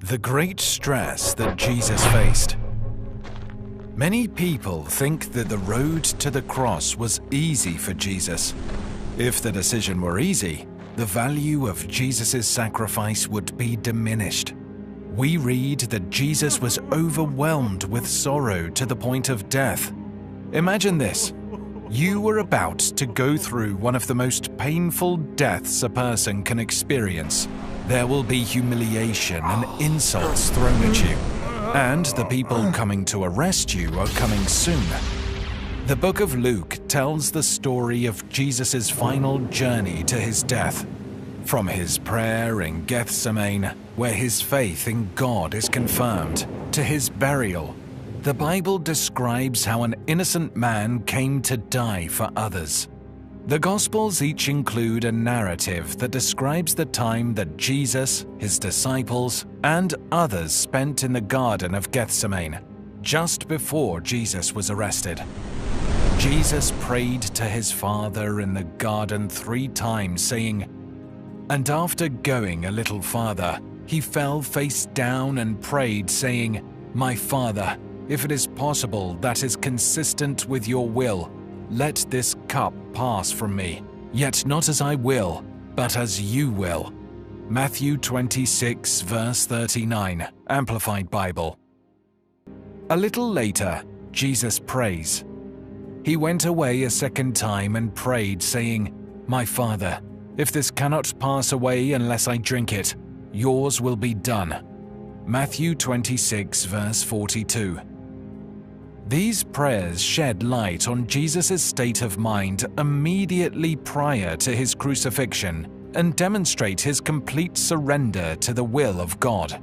The great stress that Jesus faced. Many people think that the road to the cross was easy for Jesus. If the decision were easy, the value of Jesus' sacrifice would be diminished. We read that Jesus was overwhelmed with sorrow to the point of death. Imagine this. You were about to go through one of the most painful deaths a person can experience. There will be humiliation and insults thrown at you, and the people coming to arrest you are coming soon. The book of Luke tells the story of Jesus' final journey to his death. From his prayer in Gethsemane, where his faith in God is confirmed, to his burial, the Bible describes how an innocent man came to die for others. The Gospels each include a narrative that describes the time that Jesus, his disciples, and others spent in the Garden of Gethsemane, just before Jesus was arrested. Jesus prayed to his Father in the garden 3 times, saying, "And after going a little farther, he fell face down and prayed, saying, 'My Father, if it is possible that is consistent with your will, let this cup pass from me. Yet not as I will, but as you will.'" Matthew 26, verse 39, Amplified Bible. A little later, Jesus prays. He went away a second time and prayed, saying, "My Father, if this cannot pass away unless I drink it, yours will be done." Matthew 26, verse 42. These prayers shed light on Jesus' state of mind immediately prior to his crucifixion and demonstrate his complete surrender to the will of God.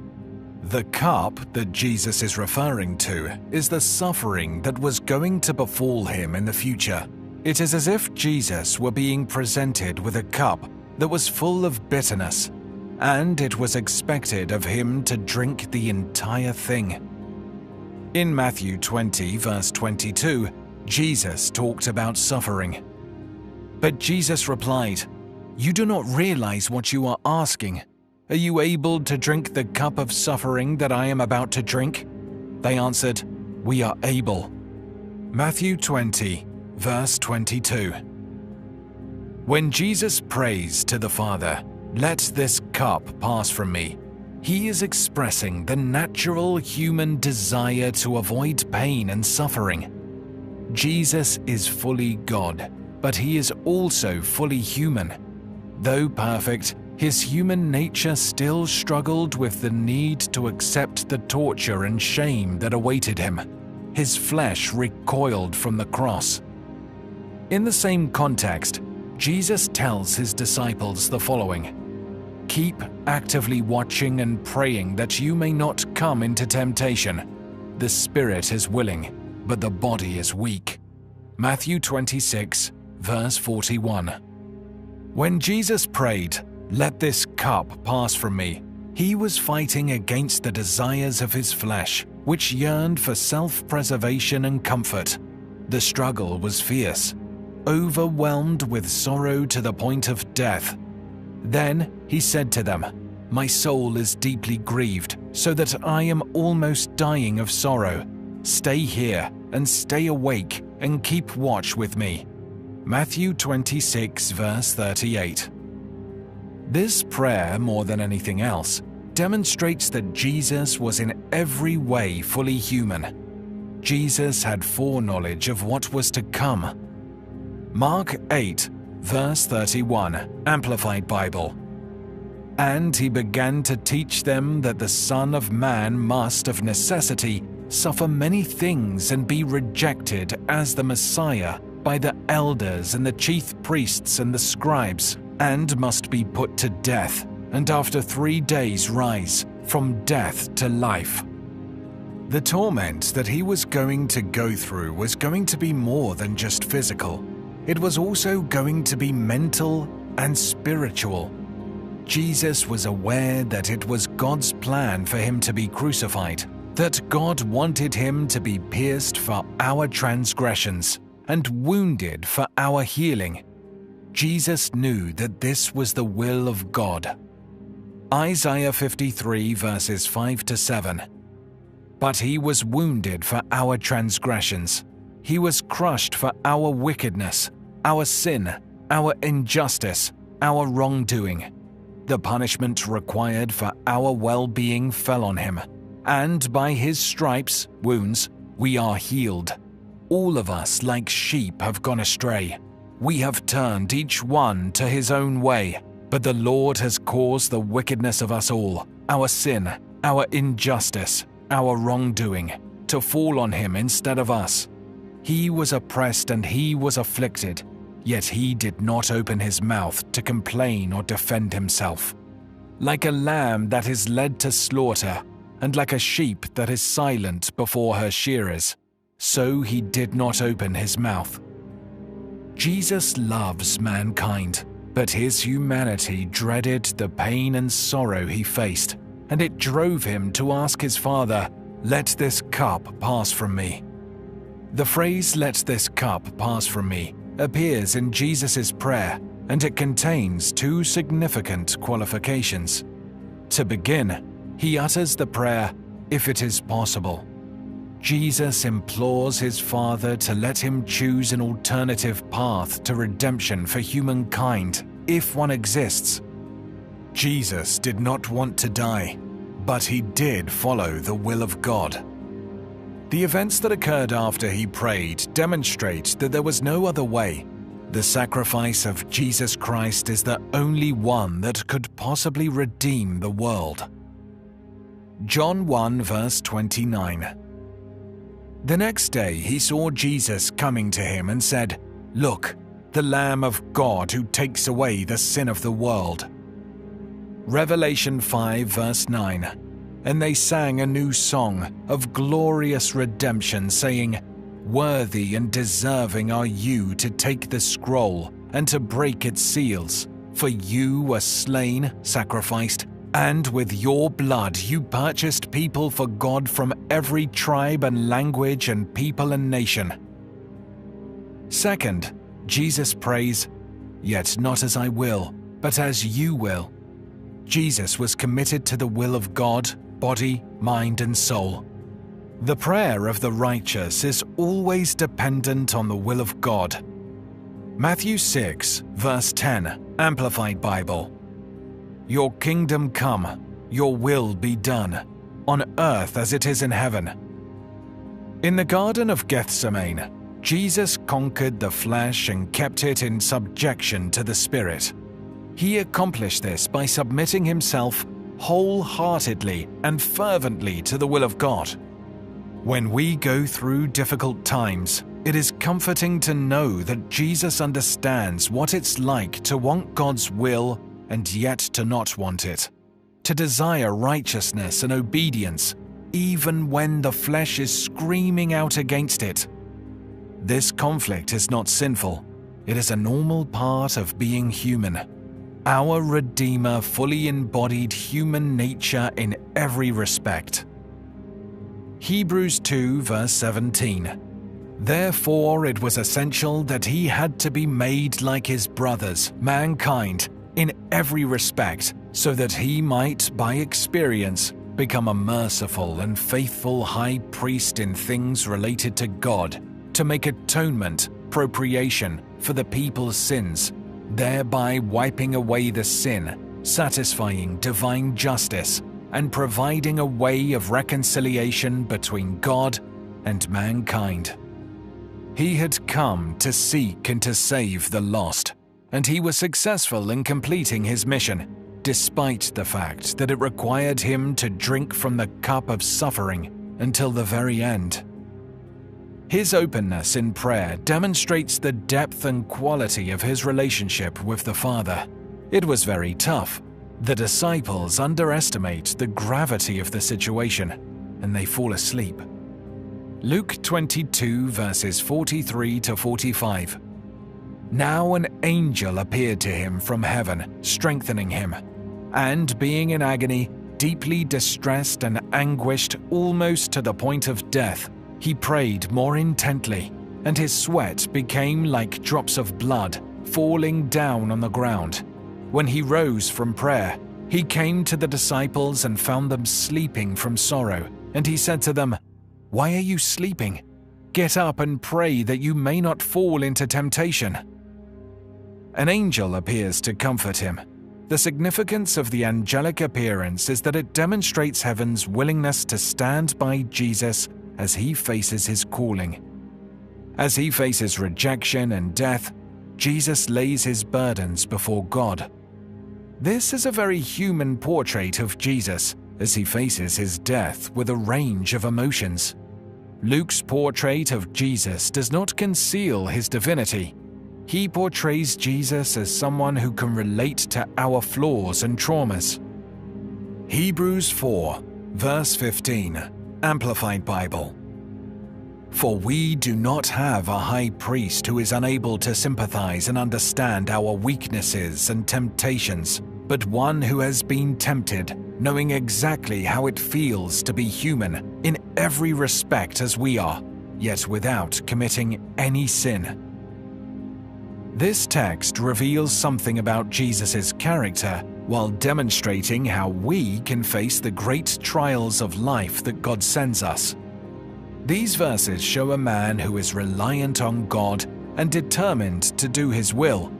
The cup that Jesus is referring to is the suffering that was going to befall him in the future. It is as if Jesus were being presented with a cup that was full of bitterness, and it was expected of him to drink the entire thing. In Matthew 20, verse 22, Jesus talked about suffering. But Jesus replied, "You do not realize what you are asking. Are you able to drink the cup of suffering that I am about to drink?" They answered, "We are able." Matthew 20, verse 22. When Jesus prays to the Father, "Let this cup pass from me," he is expressing the natural human desire to avoid pain and suffering. Jesus is fully God, but he is also fully human. Though perfect, his human nature still struggled with the need to accept the torture and shame that awaited him. His flesh recoiled from the cross. In the same context, Jesus tells his disciples the following: "Keep actively watching and praying that you may not come into temptation. The spirit is willing, but the body is weak." Matthew 26, verse 41. When Jesus prayed, "Let this cup pass from me," he was fighting against the desires of his flesh, which yearned for self-preservation and comfort. The struggle was fierce, overwhelmed with sorrow to the point of death. Then he said to them, "My soul is deeply grieved, so that I am almost dying of sorrow. Stay here and stay awake and keep watch with me." Matthew 26, verse 38. This prayer, more than anything else, demonstrates that Jesus was in every way fully human. Jesus had foreknowledge of what was to come. Mark 8, verse 31, Amplified Bible. "And he began to teach them that the Son of Man must of necessity suffer many things and be rejected as the Messiah by the elders and the chief priests and the scribes, and must be put to death, and after 3 days rise from death to life." The torment that he was going to go through was going to be more than just physical. It was also going to be mental and spiritual. Jesus was aware that it was God's plan for him to be crucified, that God wanted him to be pierced for our transgressions and wounded for our healing. Jesus knew that this was the will of God. Isaiah 53 verses 5 to 7. But he was wounded for our transgressions. He was crushed for our wickedness, our sin, our injustice, our wrongdoing. The punishment required for our well-being fell on him, and by his stripes, wounds, we are healed. All of us, like sheep, have gone astray. We have turned each one to his own way, but the Lord has caused the wickedness of us all, our sin, our injustice, our wrongdoing, to fall on him instead of us. He was oppressed and he was afflicted, yet he did not open his mouth to complain or defend himself. Like a lamb that is led to slaughter, and like a sheep that is silent before her shearers, so he did not open his mouth. Jesus loves mankind, but his humanity dreaded the pain and sorrow he faced, and it drove him to ask his Father, "Let this cup pass from me." The phrase, "let this cup pass from me," appears in Jesus' prayer, and it contains two significant qualifications. To begin, he utters the prayer, "if it is possible." Jesus implores his Father to let him choose an alternative path to redemption for humankind, if one exists. Jesus did not want to die, but he did follow the will of God. The events that occurred after he prayed demonstrate that there was no other way. The sacrifice of Jesus Christ is the only one that could possibly redeem the world. John 1 verse 29. The next day he saw Jesus coming to him and said, "Look, the Lamb of God who takes away the sin of the world." Revelation 5 verse 9. And they sang a new song of glorious redemption, saying, "Worthy and deserving are you to take the scroll and to break its seals, for you were slain, sacrificed, and with your blood you purchased people for God from every tribe and language and people and nation." Second, Jesus prays, "Yet not as I will, but as you will." Jesus was committed to the will of God, body, mind, and soul. The prayer of the righteous is always dependent on the will of God. Matthew 6, verse 10, Amplified Bible. "Your kingdom come, your will be done, on earth as it is in heaven." In the Garden of Gethsemane, Jesus conquered the flesh and kept it in subjection to the Spirit. He accomplished this by submitting himself wholeheartedly and fervently to the will of God. When we go through difficult times, it is comforting to know that Jesus understands what it's like to want God's will and yet to not want it, to desire righteousness and obedience, even when the flesh is screaming out against it. This conflict is not sinful. It is a normal part of being human. Our Redeemer fully embodied human nature in every respect. Hebrews 2 verse 17. Therefore it was essential that he had to be made like his brothers, mankind, in every respect, so that he might, by experience, become a merciful and faithful high priest in things related to God, to make atonement, propitiation, for the people's sins, thereby wiping away the sin, satisfying divine justice, and providing a way of reconciliation between God and mankind. He had come to seek and to save the lost, and he was successful in completing his mission, despite the fact that it required him to drink from the cup of suffering until the very end. His openness in prayer demonstrates the depth and quality of his relationship with the Father. It was very tough. The disciples underestimate the gravity of the situation, and they fall asleep. Luke 22 verses 43 to 45. Now an angel appeared to him from heaven, strengthening him, and being in agony, deeply distressed and anguished almost to the point of death, he prayed more intently, and his sweat became like drops of blood falling down on the ground. When he rose from prayer, He came to the disciples and found them sleeping from sorrow, and he said to them, "Why are you sleeping? Get up and pray that you may not fall into temptation." An angel appears to comfort him. The significance of the angelic appearance is that it demonstrates heaven's willingness to stand by Jesus as he faces his calling. As he faces rejection and death, Jesus lays his burdens before God. This is a very human portrait of Jesus as he faces his death with a range of emotions. Luke's portrait of Jesus does not conceal his divinity. He portrays Jesus as someone who can relate to our flaws and traumas. Hebrews 4, verse 15, Amplified Bible. For we do not have a high priest who is unable to sympathize and understand our weaknesses and temptations, but one who has been tempted, knowing exactly how it feels to be human in every respect as we are, yet without committing any sin. This text reveals something about Jesus' character while demonstrating how we can face the great trials of life that God sends us. These verses show a man who is reliant on God and determined to do his will.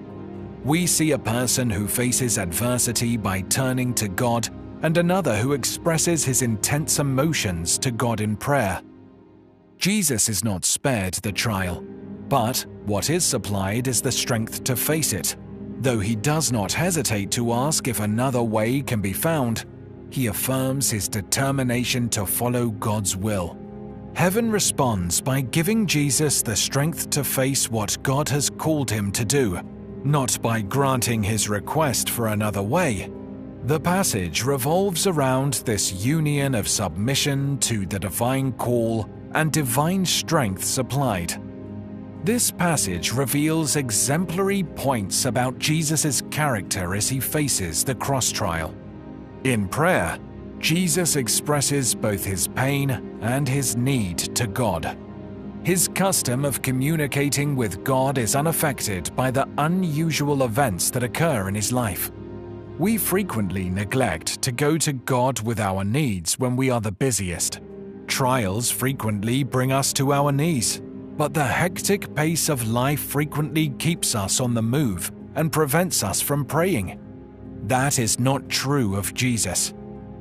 We see a person who faces adversity by turning to God and another who expresses his intense emotions to God in prayer. Jesus is not spared the trial, but what is supplied is the strength to face it. Though he does not hesitate to ask if another way can be found, he affirms his determination to follow God's will. Heaven responds by giving Jesus the strength to face what God has called him to do, not by granting his request for another way. The passage revolves around this union of submission to the divine call and divine strength supplied. This passage reveals exemplary points about Jesus' character as he faces the cross trial. In prayer, Jesus expresses both his pain and his need to God. His custom of communicating with God is unaffected by the unusual events that occur in his life. We frequently neglect to go to God with our needs when we are the busiest. Trials frequently bring us to our knees, but the hectic pace of life frequently keeps us on the move and prevents us from praying. That is not true of Jesus.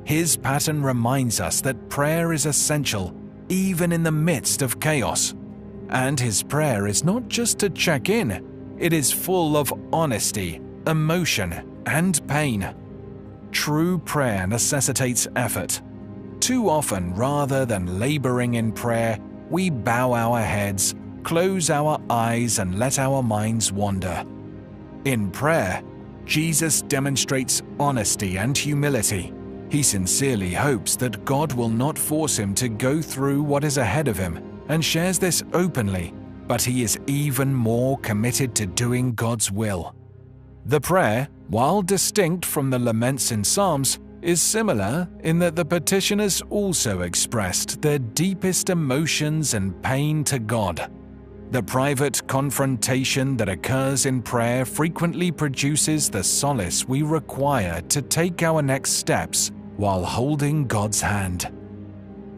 His pattern reminds us that prayer is essential even in the midst of chaos. And his prayer is not just to check in, it is full of honesty, emotion, and pain. True prayer necessitates effort. Too often, rather than laboring in prayer, we bow our heads, close our eyes, and let our minds wander. In prayer, Jesus demonstrates honesty and humility. He sincerely hopes that God will not force him to go through what is ahead of him, and shares this openly, but he is even more committed to doing God's will. The prayer, while distinct from the laments in Psalms, is similar in that the petitioners also expressed their deepest emotions and pain to God. The private confrontation that occurs in prayer frequently produces the solace we require to take our next steps while holding God's hand.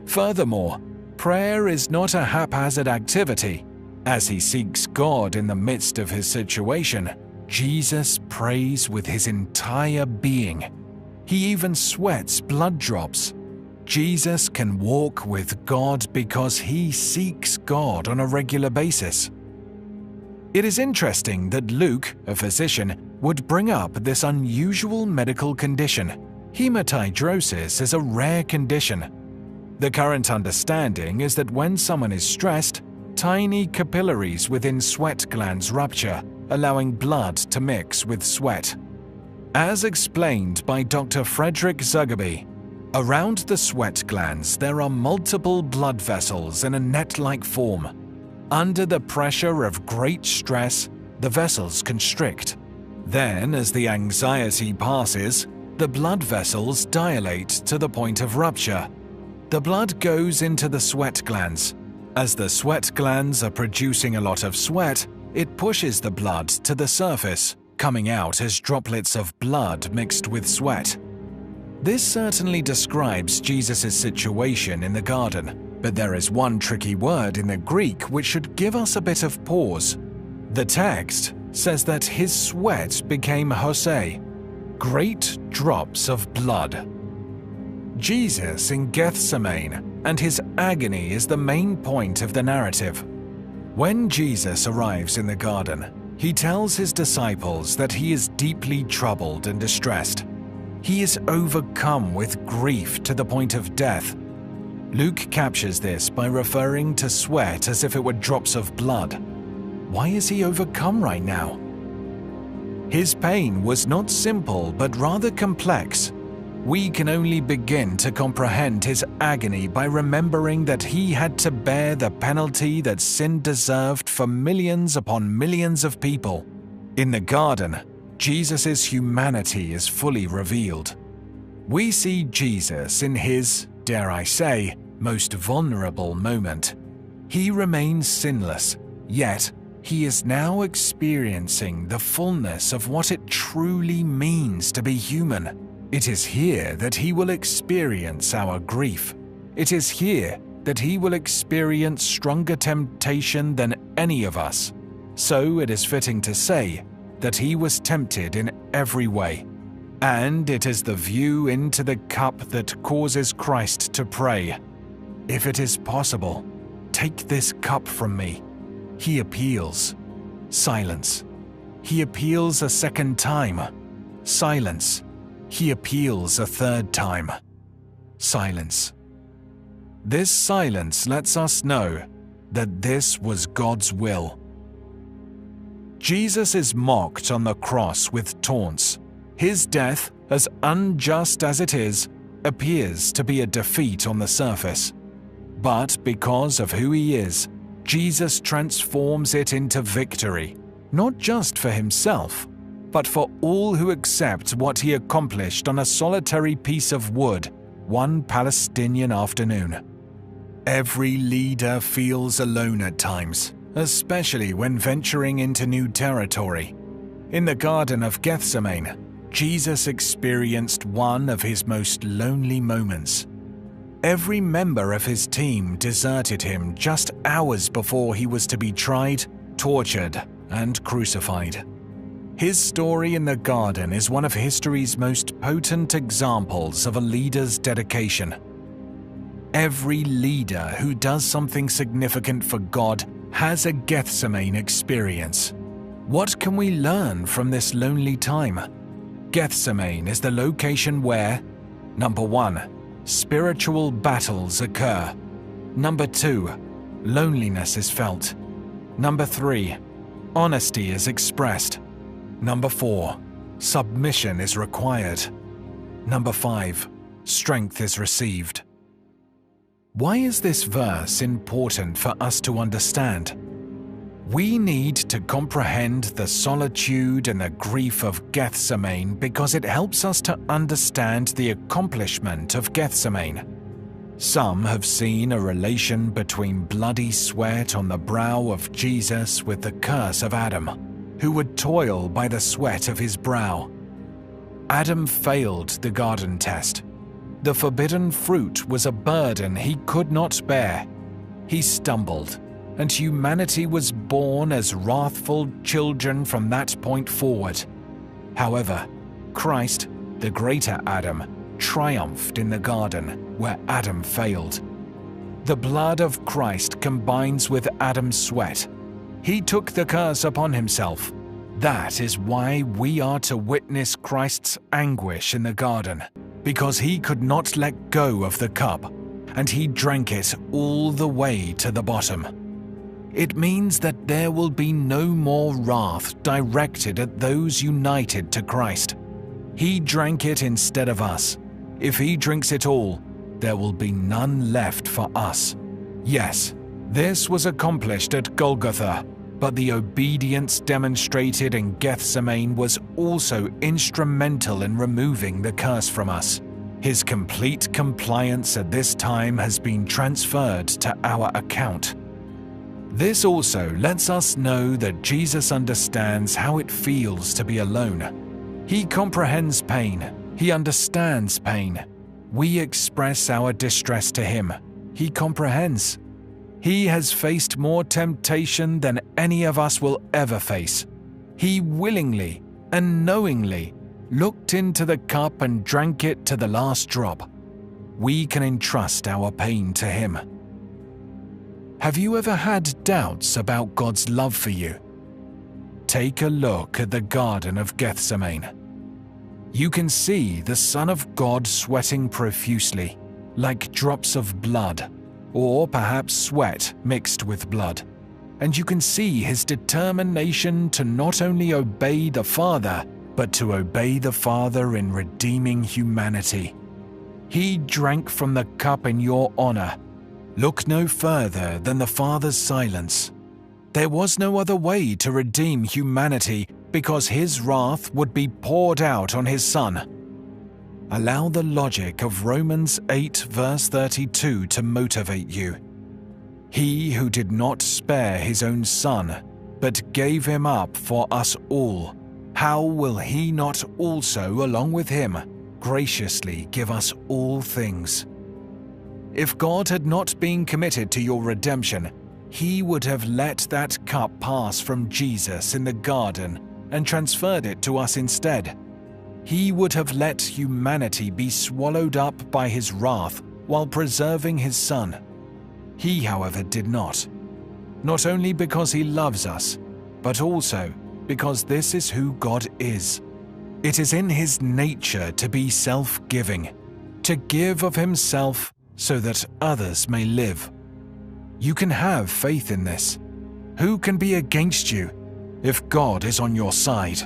Furthermore, prayer is not a haphazard activity. As he seeks God in the midst of his situation, Jesus prays with his entire being. He even sweats blood drops. Jesus can walk with God because he seeks God on a regular basis. It is interesting that Luke, a physician, would bring up this unusual medical condition. Hematidrosis is a rare condition. The current understanding is that when someone is stressed, tiny capillaries within sweat glands rupture, allowing blood to mix with sweat. As explained by Dr. Frederick Zugerby, around the sweat glands there are multiple blood vessels in a net-like form. Under the pressure of great stress, the vessels constrict. Then, as the anxiety passes, the blood vessels dilate to the point of rupture. The blood goes into the sweat glands. As the sweat glands are producing a lot of sweat, it pushes the blood to the surface, coming out as droplets of blood mixed with sweat. This certainly describes Jesus' situation in the garden, but there is one tricky word in the Greek which should give us a bit of pause. The text says that his sweat became hosei, great drops of blood. Jesus in Gethsemane and his agony is the main point of the narrative. When Jesus arrives in the garden, he tells his disciples that he is deeply troubled and distressed. He is overcome with grief to the point of death. Luke captures this by referring to sweat as if it were drops of blood. Why is he overcome right now? His pain was not simple but rather complex. We can only begin to comprehend his agony by remembering that he had to bear the penalty that sin deserved for millions upon millions of people. In the garden, Jesus' humanity is fully revealed. We see Jesus in his, dare I say, most vulnerable moment. He remains sinless, yet he is now experiencing the fullness of what it truly means to be human. It is here that he will experience our grief. It is here that he will experience stronger temptation than any of us. So it is fitting to say that he was tempted in every way. And it is the view into the cup that causes Christ to pray, "If it is possible, take this cup from me." He appeals. Silence. He appeals a second time. Silence. He appeals a third time. Silence. This silence lets us know that this was God's will. Jesus is mocked on the cross with taunts. His death, as unjust as it is, appears to be a defeat on the surface. But because of who he is, Jesus transforms it into victory, not just for himself, but for all who accept what he accomplished on a solitary piece of wood one Palestinian afternoon. Every leader feels alone at times, especially when venturing into new territory. In the Garden of Gethsemane, Jesus experienced one of his most lonely moments. Every member of his team deserted him just hours before he was to be tried, tortured, and crucified. His story in the garden is one of history's most potent examples of a leader's dedication. Every leader who does something significant for God has a Gethsemane experience. What can we learn from this lonely time? Gethsemane is the location where, number 1, spiritual battles occur. Number 2, loneliness is felt. Number 3, honesty is expressed. Number 4, submission is required. Number 5, strength is received. Why is this verse important for us to understand? We need to comprehend the solitude and the grief of Gethsemane because it helps us to understand the accomplishment of Gethsemane. Some have seen a relation between bloody sweat on the brow of Jesus with the curse of Adam, who would toil by the sweat of his brow. Adam failed the garden test. The forbidden fruit was a burden he could not bear. He stumbled, and humanity was born as wrathful children from that point forward. However, Christ, the greater Adam, triumphed in the garden where Adam failed. The blood of Christ combines with Adam's sweat. He took the curse upon himself. That is why we are to witness Christ's anguish in the garden, because he could not let go of the cup, and he drank it all the way to the bottom. It means that there will be no more wrath directed at those united to Christ. He drank it instead of us. If he drinks it all, there will be none left for us. Yes, this was accomplished at Golgotha, but the obedience demonstrated in Gethsemane was also instrumental in removing the curse from us. His complete compliance at this time has been transferred to our account. This also lets us know that Jesus understands how it feels to be alone. He comprehends pain, He understands pain. We express our distress to him. He comprehends. He has faced more temptation than any of us will ever face. He willingly and knowingly looked into the cup and drank it to the last drop. We can entrust our pain to him. Have you ever had doubts about God's love for you? Take a look at the Garden of Gethsemane. You can see the Son of God sweating profusely, like drops of blood, or perhaps sweat mixed with blood. And you can see his determination to not only obey the Father, but to obey the Father in redeeming humanity. He drank from the cup in your honor. Look no further than the Father's silence. There was no other way to redeem humanity because his wrath would be poured out on his Son. Allow the logic of Romans 8 verse 32 to motivate you. He who did not spare his own Son, but gave him up for us all, how will he not also, along with him, graciously give us all things? If God had not been committed to your redemption, he would have let that cup pass from Jesus in the garden and transferred it to us instead. He would have let humanity be swallowed up by his wrath while preserving his Son. He, however, did not. Not only because he loves us, but also because this is who God is. It is in his nature to be self-giving, to give of himself so that others may live. You can have faith in this. Who can be against you if God is on your side?